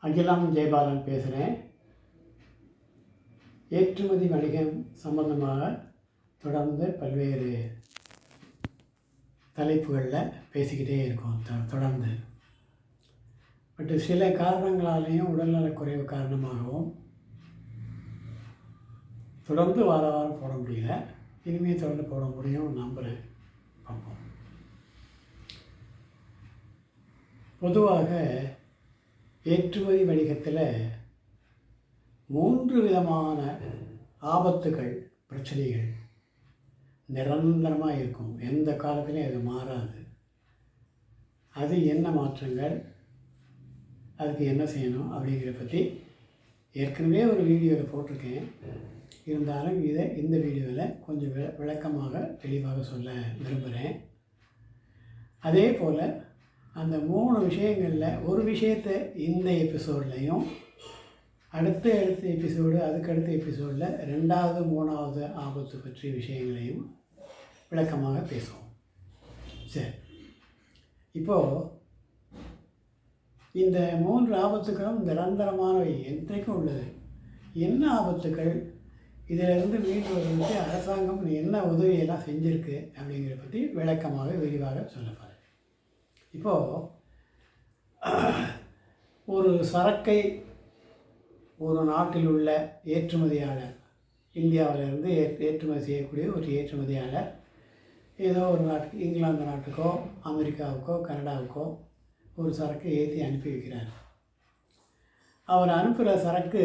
அகிலாம் ஜெயபாலன் பேசுகிறேன். ஏற்றுமதி வணிகம் சம்பந்தமாக தொடர்ந்து பல்வேறு தலைப்புகளில் பேசிக்கிட்டே இருக்கோம் தொடர்ந்து. பட் சில காரணங்களாலேயும் உடல்நலக்குறைவு காரணமாகவும் தொடர்ந்து வாரம் போட முடியல. இனிமேல் தொடர்ந்து போட முடியும் நம்புகிறேன். பார்ப்போம். பொதுவாக ஏற்றுமதி வணிகத்தில் 3 விதமான ஆபத்துகள், பிரச்சனைகள் நிரந்தரமாக இருக்கும். எந்த காலத்துலையும் அது மாறாது. அது என்ன மாற்றங்கள், அதுக்கு என்ன செய்யணும் அப்படிங்கிறத பற்றி ஏற்கனவே ஒரு வீடியோவில் போட்டிருக்கேன். இருந்தாலும் இந்த வீடியோவில் கொஞ்சம் விளக்கமாக தெளிவாக சொல்ல விரும்புகிறேன். அதே போல் அந்த 3 விஷயங்களில் ஒரு விஷயத்தை இந்த எபிசோட்லையும் அடுத்த எபிசோடு அதுக்கடுத்த எபிசோடில் 2வது 3வது ஆபத்து பற்றிய விஷயங்களையும் விளக்கமாக பேசுவோம். சரி, இப்போது இந்த 3 ஆபத்துக்களும் நிரந்தரமானவை, என்றைக்கும் உள்ளது. என்ன ஆபத்துக்கள், இதிலிருந்து மீண்டு வருவதற்கு அரசாங்கம் என்ன உதவியெல்லாம் செஞ்சுருக்கு அப்படிங்கிறத பற்றி விளக்கமாக விரிவாக சொல்லப்படுறேன். இப்போது ஒரு சரக்கை ஒரு நாட்டில் உள்ள ஏற்றுமதியாளர், இந்தியாவிலிருந்து ஏற்றுமதி செய்யக்கூடிய ஒரு ஏற்றுமதியாளர் ஏதோ ஒரு நாட்டுக்கு, இங்கிலாந்து நாட்டுக்கோ அமெரிக்காவுக்கோ கனடாவுக்கோ ஒரு சரக்கை ஏற்றி அனுப்பி வைக்கிறார். அவர் அனுப்புகிற சரக்கு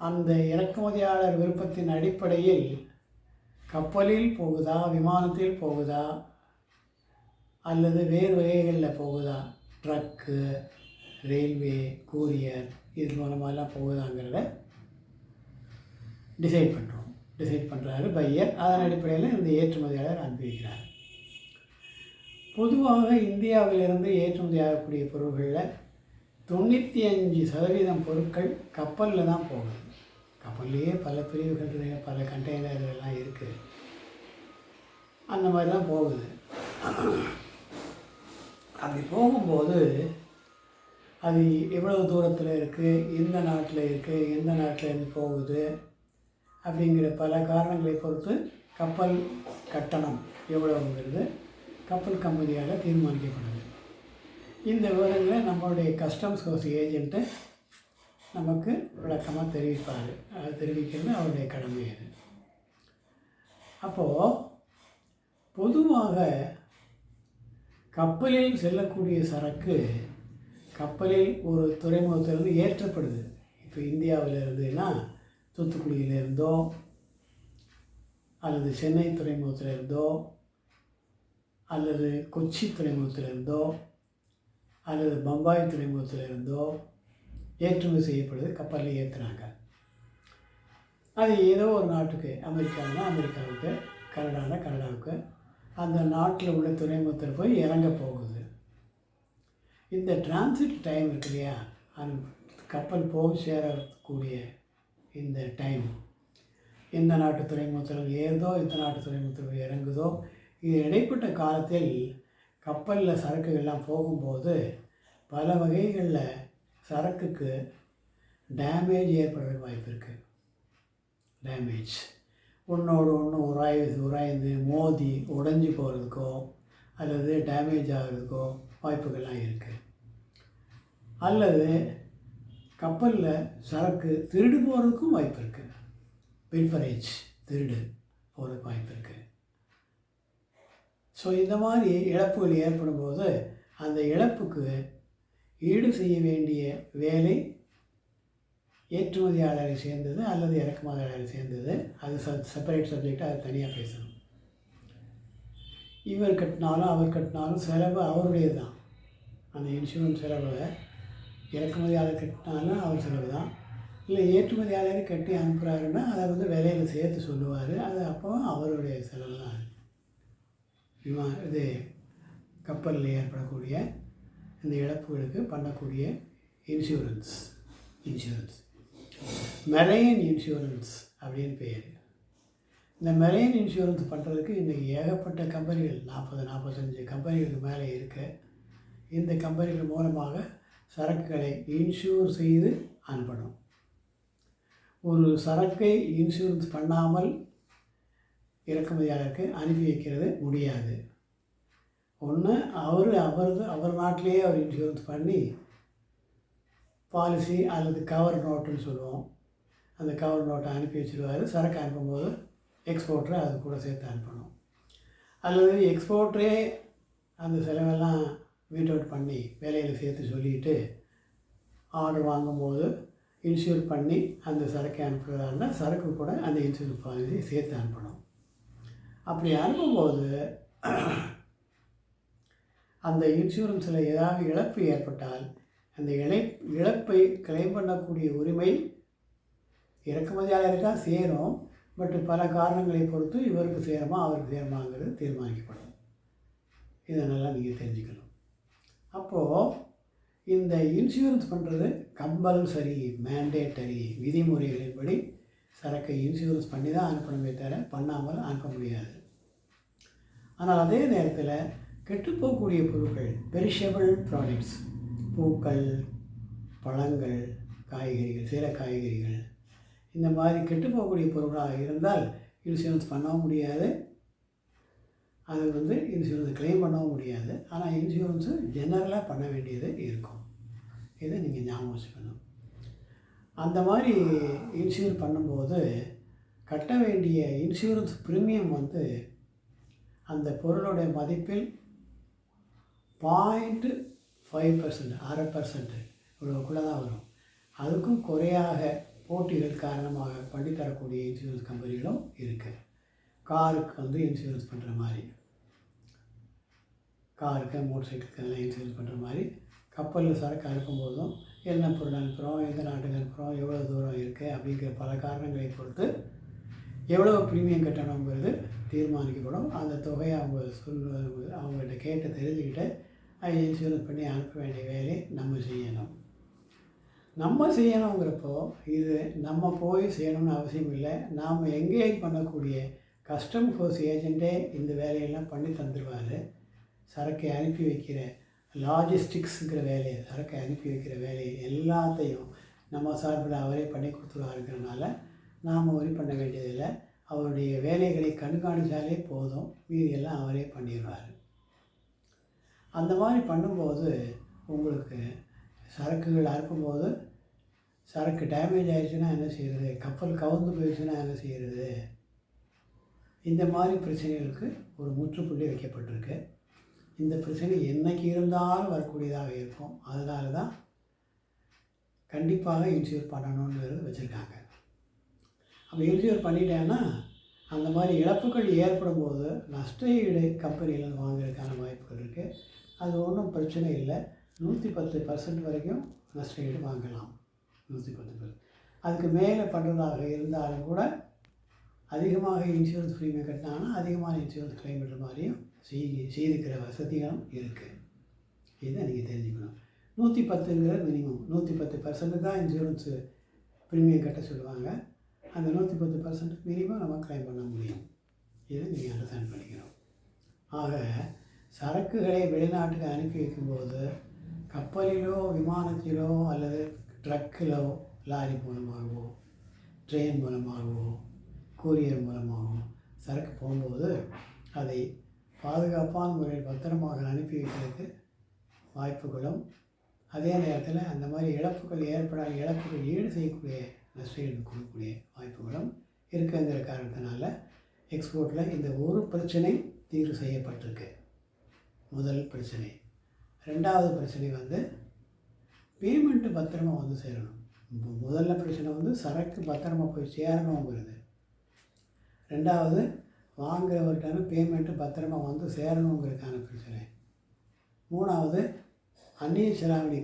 அந்த இறக்குமதியாளர் விருப்பத்தின் அடிப்படையில் கப்பலில் போகுதா, விமானத்தில் போகுதா, அல்லது வேறு வகைகளில் போகுதா, ட்ரக்கு, ரயில்வே, கூரியர், இது மூலமாகலாம் போகுதாங்கிறத டிசைட் பண்ணுறாரு பையர். அதன் அடிப்படையில் இந்த ஏற்றுமதியாளர் அனுப்பி வைக்கிறார். பொதுவாக இந்தியாவிலிருந்து ஏற்றுமதி ஆகக்கூடிய பொருட்களில் 95% பொருட்கள் கப்பலில் தான் போகுது. கப்பல்லையே பல பிரிவுகள், பல கண்டெய்னர்கள்லாம் இருக்குது. அந்த மாதிரி தான் போகுது. அப்படி போகும்போது அது எவ்வளவு தூரத்தில் இருக்குது, எந்த நாட்டில் இருக்குது, எந்த நாட்டிலேருந்து போகுது அப்படிங்கிற பல காரணங்களை பொறுத்து கப்பல் கட்டணம் எவ்வளவுங்கிறது கப்பல் கம்பெனியால் தீர்மானிக்கப்படுது. இந்த விவரங்களை நம்மளுடைய கஸ்டம்ஸ் ஹவுஸ் ஏஜென்ட்டு நமக்கு விளக்கமாக தெரிவிப்பார். அது தெரிவிக்கிறது அவருடைய கடமை. அது அப்போது பொதுவாக கப்பலில் செல்லக்கூடிய சரக்கு கப்பலில் ஒரு துறைமுகத்திலிருந்து ஏற்றப்படுது. இப்போ இந்தியாவில் இருந்துன்னா தூத்துக்குடியிலிருந்தோ அல்லது சென்னை துறைமுகத்திலிருந்தோ அல்லது கொச்சி துறைமுகத்திலிருந்தோ அல்லது பம்பாய் துறைமுகத்திலிருந்தோ ஏற்றுமதி செய்யப்படுது. கப்பலில் ஏற்றுறாங்க. அது ஏதோ ஒரு நாட்டுக்கு, அமெரிக்காவுனா அமெரிக்காவுக்கு, கனடானா கனடாவுக்கு, அந்த நாட்டில் உள்ள துறைமுகத்தில் போய் இறங்க போகுது. இந்த டிரான்சிட் டைம் இருக்கு இல்லையா, அந்த கப்பல் போய் சேரக்கூடிய இந்த டைம், எந்த நாட்டு துறைமுகத்தில் ஏறுதோ, எந்த நாட்டு துறைமுகத்தில் இறங்குதோ, இது இடைப்பட்ட காலத்தில் கப்பலில் சரக்குகள்லாம் போகும்போது பல வகைகளில் சரக்குக்கு டேமேஜ் ஏற்படுறதுக்கு வாய்ப்பு இருக்குது. டேமேஜ் ஒன்றோடு ஒன்று உராய்ந்து மோதி உடைஞ்சி போகிறதுக்கோ அல்லது டேமேஜ் ஆகிறதுக்கோ வாய்ப்புகள்லாம் இருக்குது. அல்லது கப்பலில் சரக்கு திருடு போகிறதுக்கும் வாய்ப்பு இருக்குது. பில்பரேஜ், திருடு போகிறதுக்கு வாய்ப்பு இருக்குது. ஸோ இந்த மாதிரி இழப்புகள் ஏற்படும் போது அந்த இழப்புக்கு ஈடு செய்ய வேண்டிய வேலை ஏற்றுமதியாளரை சேர்ந்தது அல்லது இறக்குமதியாளரை சேர்ந்தது. அது செப்பரேட் சப்ஜெக்டாக அது தனியாக பேசணும். இவர் கட்டினாலும் அவர் கட்டினாலும் செலவு அவருடையது தான். அந்த இன்சூரன்ஸ் செலவை இறக்குமதியாளர் கட்டினாலும் அவர் செலவு தான். இல்லை ஏற்றுமதியாளரை கட்டி அனுப்புகிறாருன்னா அதை விலையில் சேர்த்து சொல்லுவார். அது அப்போ அவருடைய செலவு தான். இது கப்பலில் ஏற்படக்கூடிய இந்த இழப்புகளுக்கு பண்ணக்கூடிய இன்சூரன்ஸ் மெரைன் இன்சூரன்ஸ் அப்படின்னு பேர். இந்த மெரைன் இன்சூரன்ஸ் பண்ணுறதுக்கு இன்றைக்கி ஏகப்பட்ட கம்பெனிகள், 40-45 கம்பெனிகளுக்கு மேலே இருக்குது. இந்த கம்பெனிகள் மூலமாக சரக்குகளை இன்சூர் செய்து அனுப்பணும். ஒரு சரக்கை இன்சூரன்ஸ் பண்ணாமல் இறக்குமதியாளருக்கு அனுப்பி வைக்கிறது முடியாது. ஒன்று அவர் நாட்டிலேயே அவர் இன்சூரன்ஸ் பண்ணி பாலிசி அல்லது கவர் நோட்டுன்னு சொல்லுவோம், அந்த கவர் நோட்டை அனுப்பி வச்சுருவார். சரக்கு அனுப்பும்போது எக்ஸ்போர்ட்டரை அது கூட சேர்த்து அனுப்பணும். அல்லது எக்ஸ்போர்ட்டரே அந்த செலவெல்லாம் மீட் அவுட் பண்ணி வேலையில் சேர்த்து சொல்லிவிட்டு ஆர்டர் வாங்கும்போது இன்சூர் பண்ணி அந்த சரக்கை அனுப்புகிறதா இருந்தால் சரக்கு கூட அந்த இன்சூரன்ஸ் பாலிசி சேர்த்து அனுப்பணும். அப்படி அனுப்பும்போது அந்த இன்சூரன்ஸில் ஏதாவது இழப்பு ஏற்பட்டால் அந்த இழப்பை கிளைம் பண்ணக்கூடிய உரிமை இறக்குமதியாளருக்கு தான் சேரும். பட் பல காரணங்களை பொறுத்து இவருக்கு சேருமா அவருக்கு சேருமாங்கிறது தீர்மானிக்கப்படும். இதனால் நீங்கள் தெரிஞ்சுக்கணும். அப்போது இந்த இன்சூரன்ஸ் பண்ணுறது கம்பல்சரி, மேண்டேட்டரி, விதிமுறைகளின்படி சரக்கை இன்சூரன்ஸ் பண்ணி தான் அனுப்பணுமே தவிர பண்ணாமல் அனுப்ப முடியாது. ஆனால் அதே நேரத்தில் கெட்டுப்போகக்கூடிய பொருட்கள், பெரிஷபிள் ப்ராடக்ட்ஸ், பூக்கள், பழங்கள், காய்கறிகள், சில காய்கறிகள், இந்த மாதிரி கெட்டுப்போகக்கூடிய பொருட்களாக இருந்தால் இன்சூரன்ஸ் பண்ணவும் முடியாது, அது இன்சூரன்ஸ் கிளைம் பண்ணவும் முடியாது. ஆனால் இன்சூரன்ஸு ஜெனரலாக பண்ண வேண்டியது இருக்கும். இதை நீங்கள் ஞாபகம் வச்சுக்கணும். அந்த மாதிரி இன்சூர் பண்ணும்போது கட்ட வேண்டிய இன்சூரன்ஸ் ப்ரீமியம் அந்த பொருளுடைய மதிப்பில் 0.5%, 0.5% இவ்வளோக்குள்ளே தான் வரும். அதுக்கும் குறையாக போட்டிகள் காரணமாக பண்ணித்தரக்கூடிய இன்சூரன்ஸ் கம்பெனிகளும் இருக்குது. காருக்கு இன்சூரன்ஸ் பண்ணுற மாதிரி, காருக்கு, மோட்டர் சைக்கிளுக்கு எல்லாம் இன்சூரன்ஸ் பண்ணுற மாதிரி கப்பலில் சரக்கு அனுப்பும்போதும் என்ன பொருள் அனுப்புகிறோம், எந்த நாட்டுக்கு அனுப்புகிறோம், எவ்வளோ தூரம் இருக்குது அப்படிங்கிற பல காரணங்களை பொறுத்து எவ்வளோ ப்ரீமியம் கட்டணுங்கிறது தீர்மானிக்கப்படும். அந்த தொகையை அவங்ககிட்ட கேட்டு தெரிஞ்சுக்கிட்டு அதை இன்சூரன்ஸ் பண்ணி அனுப்ப வேண்டிய வேலையை நம்ம செய்யணுங்கிறப்போ இது நம்ம போய் செய்யணும்னு அவசியம் இல்லை. நாம் எங்கேஜ் பண்ணக்கூடிய கஸ்டம் ஃபோர்ஸ் ஏஜெண்ட்டே இந்த வேலையெல்லாம் பண்ணி தந்துடுவார். சரக்கை அனுப்பி வைக்கிற லாஜிஸ்டிக்ஸுங்கிற வேலையை, சரக்கை அனுப்பி வைக்கிற வேலையை எல்லாத்தையும் நம்ம சார்பில் அவரே பண்ணி கொடுத்துருவாருங்கிறனால நாம் ஒரி பண்ண வேண்டியதில்லை. அவருடைய வேலைகளை கண்காணித்தாலே போதும், மீதியெல்லாம் அவரே பண்ணிடுவார். அந்த மாதிரி பண்ணும்போது உங்களுக்கு சரக்குகள் அனுப்பும்போது சரக்கு டேமேஜ் ஆகிடுச்சுன்னா என்ன செய்கிறது, கப்பல் கவுந்து போயிடுச்சுன்னா என்ன செய்கிறது, இந்த மாதிரி பிரச்சனைகளுக்கு ஒரு முற்றுப்புள்ளி வைக்கப்பட்டிருக்கு. இந்த பிரச்சனை என்றைக்கு இருந்தாலும் வரக்கூடியதாக இருக்கும். அதனால தான் கண்டிப்பாக இன்சூர் பண்ணணுன்றது வச்சுருக்காங்க. அப்போ இன்சூர் பண்ணிட்டேன்னா அந்த மாதிரி இழப்புகள் ஏற்படும் போது நஷ்ட ஈடு கம்பெனியில் வாங்குறதுக்கான வாய்ப்புகள் இருக்குது. அது ஒன்றும் பிரச்சனை இல்லை. 110% வரைக்கும் நஷ்ட ஈடு வாங்கலாம். 110%. அதுக்கு மேலே பண்ணுறதாக இருந்தாலும் கூட அதிகமாக இன்சூரன்ஸ் ப்ரீமியம் கட்டினாங்கன்னா அதிகமான இன்சூரன்ஸ் கிளைம் பண்ணுற மாதிரியும் செய்திருக்கிற வசதிகளும் இருக்குது. இதை நீங்கள் தெரிஞ்சுக்கணும். 110ங்கிறது மினிமம். 110% தான் இன்சூரன்ஸு ப்ரீமியம் கட்ட சொல்லுவாங்க. அந்த 110% மினிமம் நம்ம கிளைம் பண்ண முடியும். இதை நீங்கள் அண்டர்ஸ்டாண்ட் பண்ணிக்கணும். ஆக சரக்குகளை வெளிநாட்டுக்கு அனுப்பி வைக்கும்போது கப்பலிலோ விமானத்திலோ அல்லது ட்ரக்கிலோ லாரி மூலமாகவோ ட்ரெயின் மூலமாகவோ கூரியர் மூலமாகவோ சரக்கு போகும்போது அதை பாதுகாப்பான முறையில் பத்திரமாக அனுப்பி வைக்கிறதுக்கு வாய்ப்புகளும், அதே நேரத்தில் அந்த மாதிரி இழப்புகள் ஈடு செய்யக்கூடிய நஷ்டஈடு கொடுக்கக்கூடிய வாய்ப்புகளும் இருக்குங்கிற காரணத்தினால எக்ஸ்போர்ட்டில் இந்த ஒரு பிரச்சனை தீர்வு செய்யப்பட்டிருக்கு. முதல் பிரச்சனை. ரெண்டாவது பிரச்சனை பேமெண்ட்டு பத்திரமா சேரணும். முதல்ல பிரச்சனை சரக்கு பத்திரமா போய் சேரணுங்கிறது. ரெண்டாவது வாங்குறவர்கிட்ட பேமெண்ட்டு பத்திரமா சேரணுங்கிறதுக்கான பிரச்சனை. மூணாவது அந்நிய செலாவணி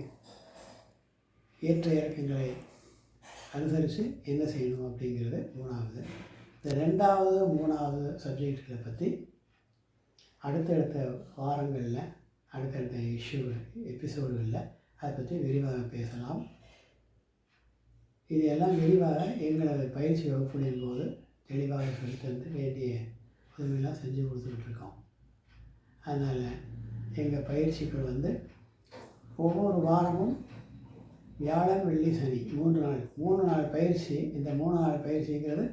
ஏற்ற இறக்கங்களை அனுசரித்து என்ன செய்யணும் அப்படிங்கிறது மூணாவது. இந்த ரெண்டாவது மூணாவது சப்ஜெக்டுகளை பற்றி அடுத்தடுத்த வாரங்களில் அடுத்தடுத்த எபிசோடுகளில் அதை பற்றி விரிவாக பேசலாம். இது எல்லாம் விரிவாக எங்களது பயிற்சி வகுப்புகளின் போது தெளிவாக சொல்லித்தந்து வேண்டிய உதவியெல்லாம் செஞ்சு கொடுத்துக்கிட்டுருக்கோம். அதனால் எங்கள் பயிற்சிகள் ஒவ்வொரு வாரமும் வியாழன் வெள்ளி சனி 3 நாள் பயிற்சி. இந்த 3 நாள் பயிற்சிங்கிறது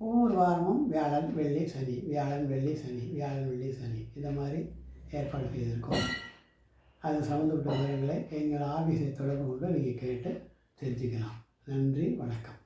ஒவ்வொரு வாரமும் வியாழன் வெள்ளி சனி, வியாழன் வெள்ளி சனி, வியாழன் வெள்ளி சனி இந்த மாதிரி ஏற்பாடு செய்திருக்கோம். அது சம்மந்தப்பட்ட விவரங்களை எங்கள் ஆஃபீஸை தொடர்பு கொண்டு நீங்கள் கேட்டு தெரிஞ்சுக்கலாம். நன்றி, வணக்கம்.